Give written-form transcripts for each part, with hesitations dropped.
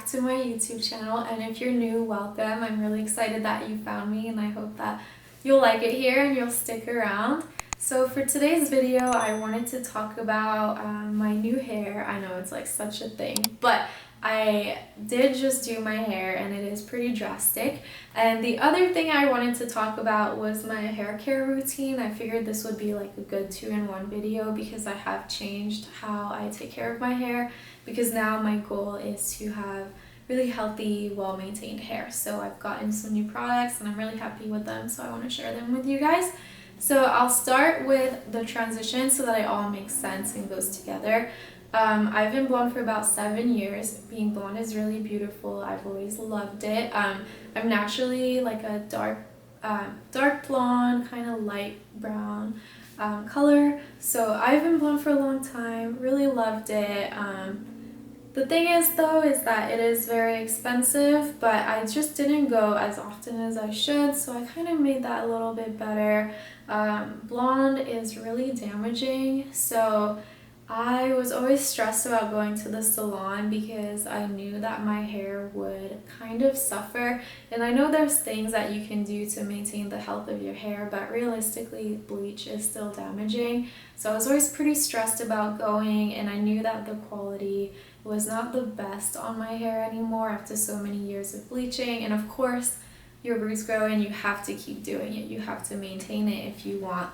back to my YouTube channel, and if you're new, welcome. I'm really excited that you found me, and I hope that you'll like it here and you'll stick around. So for today's video, I wanted to talk about my new hair. I know it's like such a thing, but I did just do my hair and it is pretty drastic. And the other thing I wanted to talk about was my hair care routine. I figured this would be like a good two-in-one video because I have changed how I take care of my hair, because now my goal is to have really healthy, well-maintained hair. So I've gotten some new products and I'm really happy with them, so I want to share them with you guys. So I'll start with the transition so that it all makes sense and goes together. I've been blonde for about 7 years. Being blonde is really beautiful. I've always loved it. I'm naturally like a dark blonde, kind of light brown color. So I've been blonde for a long time, really loved it. The thing is though, is that it is very expensive, but I just didn't go as often as I should, so I kind of made that a little bit better. Blonde is really damaging, so I was always stressed about going to the salon because I knew that my hair would kind of suffer. And I know there's things that you can do to maintain the health of your hair, but realistically, bleach is still damaging. So I was always pretty stressed about going, and I knew that the quality was not the best on my hair anymore after so many years of bleaching. And of course, your roots grow and you have to keep doing it. You have to maintain it if you want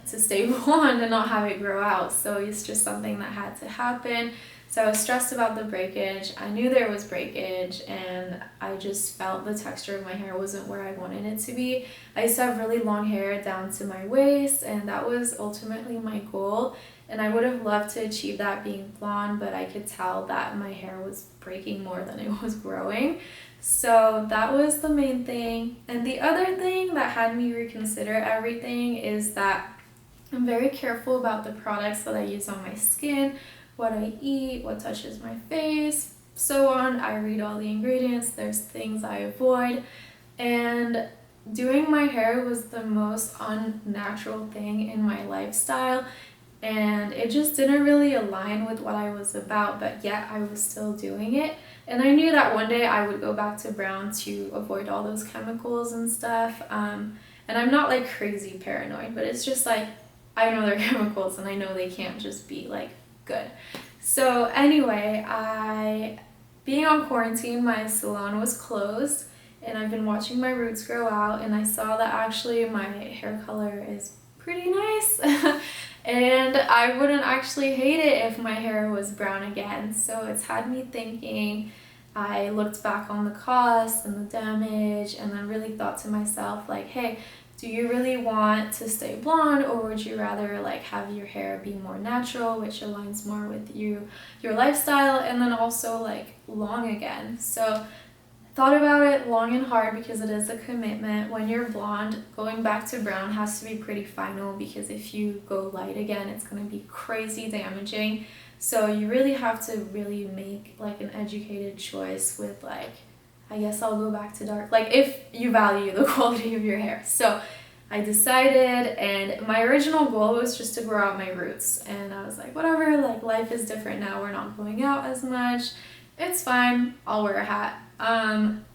to stay blonde and not have it grow out. So it's just something that had to happen. So I was stressed about the breakage. I knew there was breakage, and I just felt the texture of my hair wasn't where I wanted it to be. I used to have really long hair down to my waist, and that was ultimately my goal. And I would have loved to achieve that being blonde, but I could tell that my hair was breaking more than it was growing. So that was the main thing. And the other thing that had me reconsider everything is that I'm very careful about the products that I use on my skin, what I eat, what touches my face, so on. I read all the ingredients, there's things I avoid. And doing my hair was the most unnatural thing in my lifestyle, and it just didn't really align with what I was about, but yet I was still doing it. And I knew that one day I would go back to brown to avoid all those chemicals and stuff. And I'm not like crazy paranoid, but it's just like, I know they're chemicals and I know they can't just be like good. So anyway, being on quarantine, my salon was closed, and I've been watching my roots grow out, and I saw that actually my hair color is pretty nice. And I wouldn't actually hate it if my hair was brown again. So it's had me thinking. I looked back on the cost and the damage, and then really thought to myself like, hey, do you really want to stay blonde, or would you rather like have your hair be more natural, which aligns more with your lifestyle, and then also like long again? So thought about it long and hard because it is a commitment. When you're blonde, going back to brown has to be pretty final, because if you go light again, it's going to be crazy damaging. So you really have to really make like an educated choice with like, I guess I'll go back to dark, like if you value the quality of your hair. So I decided, and my original goal was just to grow out my roots, and I was like, whatever, like life is different now, we're not going out as much, it's fine, I'll wear a hat.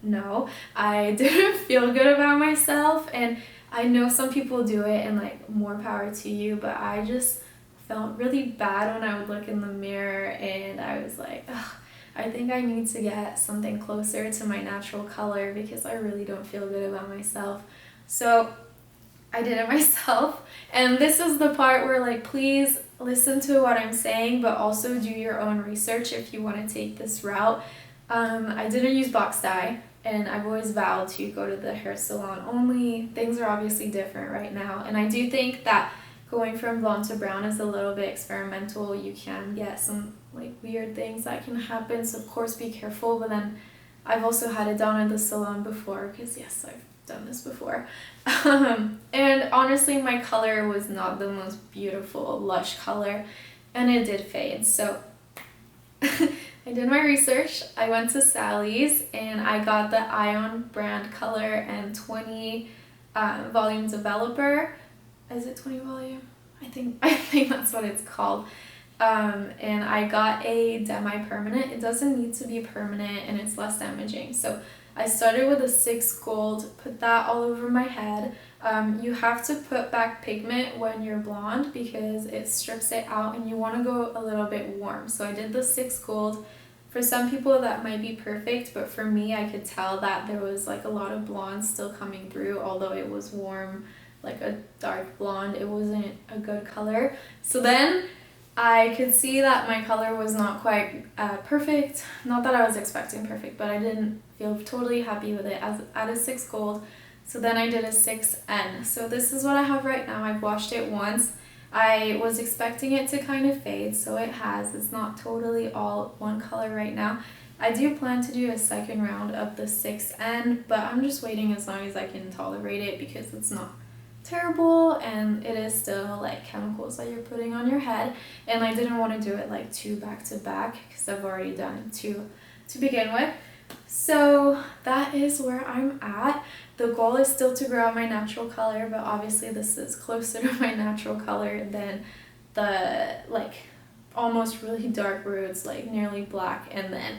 No, I didn't feel good about myself, and I know some people do it and like more power to you, but I just felt really bad when I would look in the mirror, and I was like, ugh, I think I need to get something closer to my natural color because I really don't feel good about myself. So I did it myself, and this is the part where like, please listen to what I'm saying, but also do your own research if you want to take this route. I didn't use box dye, and I've always vowed to go to the hair salon only. Things are obviously different right now, and I do think that going from blonde to brown is a little bit experimental. You can get some like weird things that can happen, so of course be careful. But then I've also had it done at the salon before, because yes, I've done this before. And honestly, my color was not the most beautiful lush color, and it did fade. So I did my research. I went to Sally's and I got the Ion brand color and 20 volume developer. Is it 20 volume? I think that's what it's called. And I got a Demi permanent. It doesn't need to be permanent and it's less damaging. So I started with a 6 gold, put that all over my head. You have to put back pigment when you're blonde because it strips it out and you want to go a little bit warm. So I did the 6 gold. For some people that might be perfect, but for me I could tell that there was like a lot of blonde still coming through, although it was warm, like a dark blonde. It wasn't a good color. So then I could see that my color was not quite perfect. Not that I was expecting perfect, but I didn't feel totally happy with it as at a 6 gold. So then I did a 6N. So this is what I have right now. I've washed it once. I was expecting it to kind of fade, so it has. It's not totally all one color right now. I do plan to do a second round of the 6N, but I'm just waiting as long as I can tolerate it because it's not terrible and it is still like chemicals that you're putting on your head, and I didn't want to do it like 2 back to back because I've already done 2 to begin with. So that is where I'm at. The goal is still to grow out my natural color, but obviously this is closer to my natural color than the like almost really dark roots, like nearly black and then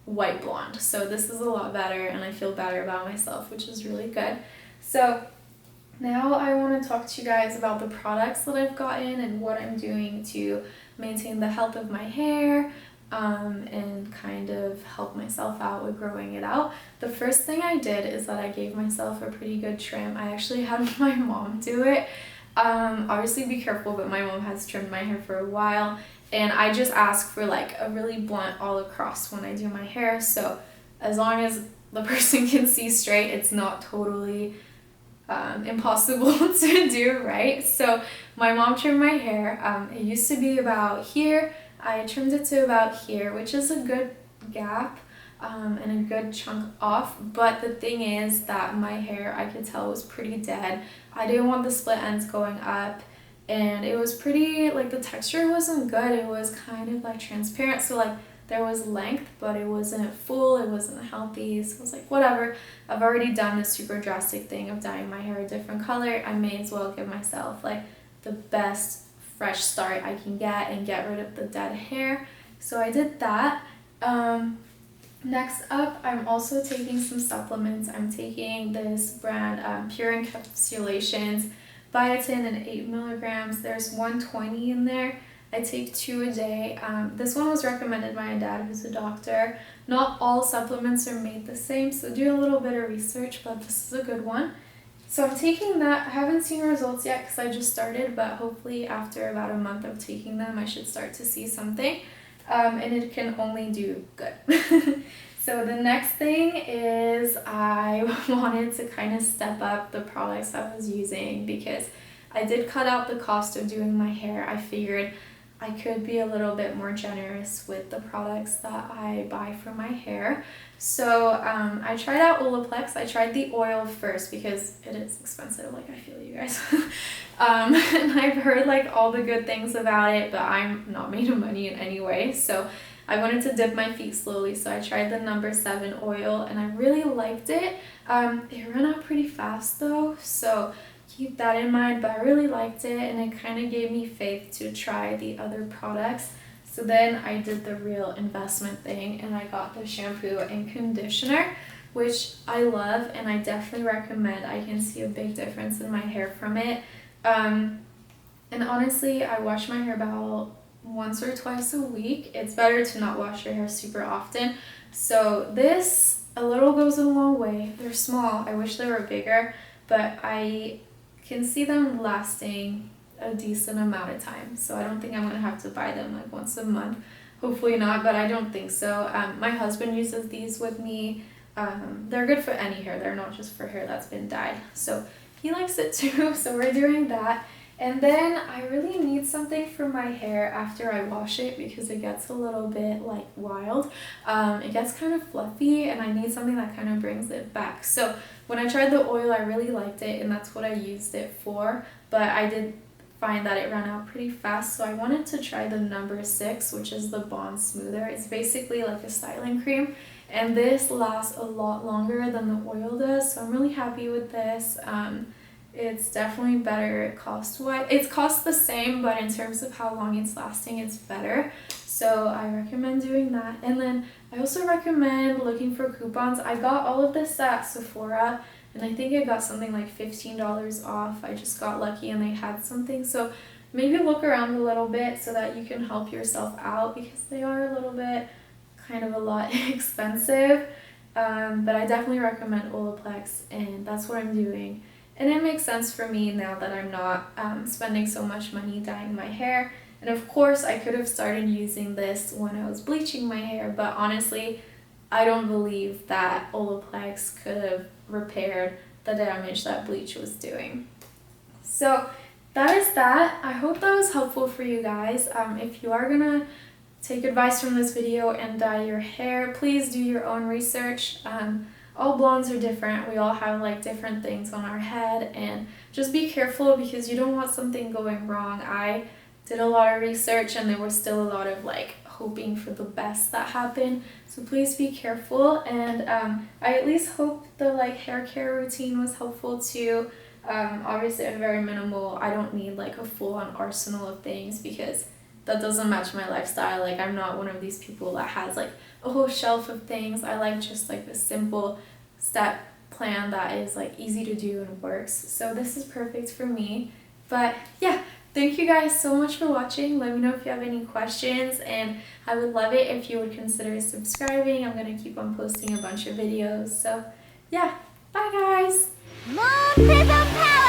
white blonde. So this is a lot better and I feel better about myself, which is really good. So now I want to talk to you guys about the products that I've gotten and what I'm doing to maintain the health of my hair, and kind of help myself out with growing it out. The first thing I did is that I gave myself a pretty good trim. I actually had my mom do it. Obviously be careful, but my mom has trimmed my hair for a while, and I just ask for like a really blunt all across when I do my hair, so as long as the person can see straight, it's not totally impossible to do, right? So my mom trimmed my hair. It used to be about here. I trimmed it to about here, which is a good gap and a good chunk off, but the thing is that my hair, I could tell, was pretty dead. I didn't want the split ends going up, and it was pretty, like the texture wasn't good. It was kind of like transparent, so like there was length, but it wasn't full, it wasn't healthy, so I was like, whatever. I've already done the super drastic thing of dyeing my hair a different color. I may as well give myself like the best fresh start I can get and get rid of the dead hair. So I did that. Next up, I'm also taking some supplements. I'm taking this brand Pure Encapsulations biotin and 8 milligrams. There's 120 in there. I take 2 a day. This one was recommended by my dad, who's a doctor. Not all supplements are made the same, so do a little bit of research, but this is a good one. So I'm taking that. I haven't seen results yet because I just started, but hopefully after about a month of taking them, I should start to see something. And it can only do good. So the next thing is I wanted to kind of step up the products I was using because I did cut out the cost of doing my hair. I figured I could be a little bit more generous with the products that I buy for my hair. So I tried out Olaplex. I tried the oil first because it is expensive, like I feel you guys. And I've heard like all the good things about it, but I'm not made of money in any way. So I wanted to dip my feet slowly. So I tried the number 7 oil and I really liked it. It ran out pretty fast though, so keep that in mind, but I really liked it and it kind of gave me faith to try the other products. So then I did the real investment thing and I got the shampoo and conditioner, which I love and I definitely recommend. I can see a big difference in my hair from it. And honestly, I wash my hair about once or twice a week. It's better to not wash your hair super often. So this, a little goes a long way. They're small. I wish they were bigger, but I can see them lasting a decent amount of time, so I don't think I'm gonna have to buy them like once a month. Hopefully not, but I don't think so. My husband uses these with me. They're good for any hair. They're not just for hair that's been dyed, so he likes it too. So we're doing that. And then I really need something for my hair after I wash it because it gets a little bit like wild. It gets kind of fluffy and I need something that kind of brings it back. So when I tried the oil, I really liked it and that's what I used it for, but I did find that it ran out pretty fast, so I wanted to try the number 6, which is the Bond Smoother. It's basically like a styling cream, and this lasts a lot longer than the oil does, so I'm really happy with this. It's definitely better cost-wise. It costs the same, but in terms of how long it's lasting, it's better. So I recommend doing that. And then I also recommend looking for coupons. I got all of this at Sephora, and I think I got something like $15 off. I just got lucky and they had something. So maybe look around a little bit so that you can help yourself out, because they are a little bit, kind of a lot expensive. But I definitely recommend Olaplex, and that's what I'm doing. And it makes sense for me now that I'm not spending so much money dyeing my hair. And of course, I could have started using this when I was bleaching my hair, but honestly, I don't believe that Olaplex could have repaired the damage that bleach was doing. So that is that. I hope that was helpful for you guys. If you are gonna take advice from this video and dye your hair, please do your own research. All blondes are different. We all have like different things on our head, and just be careful because you don't want something going wrong. I did a lot of research and there was still a lot of like hoping for the best that happened. So please be careful, and I at least hope the like hair care routine was helpful too. Obviously I'm very minimal. I don't need like a full-on arsenal of things because that doesn't match my lifestyle. Like, I'm not one of these people that has like a whole shelf of things. I like just like the simple step plan that is like easy to do and works. So this is perfect for me. But yeah, thank you guys so much for watching. Let me know if you have any questions, and I would love it if you would consider subscribing. I'm gonna keep on posting a bunch of videos. So yeah, bye guys. Move to the power!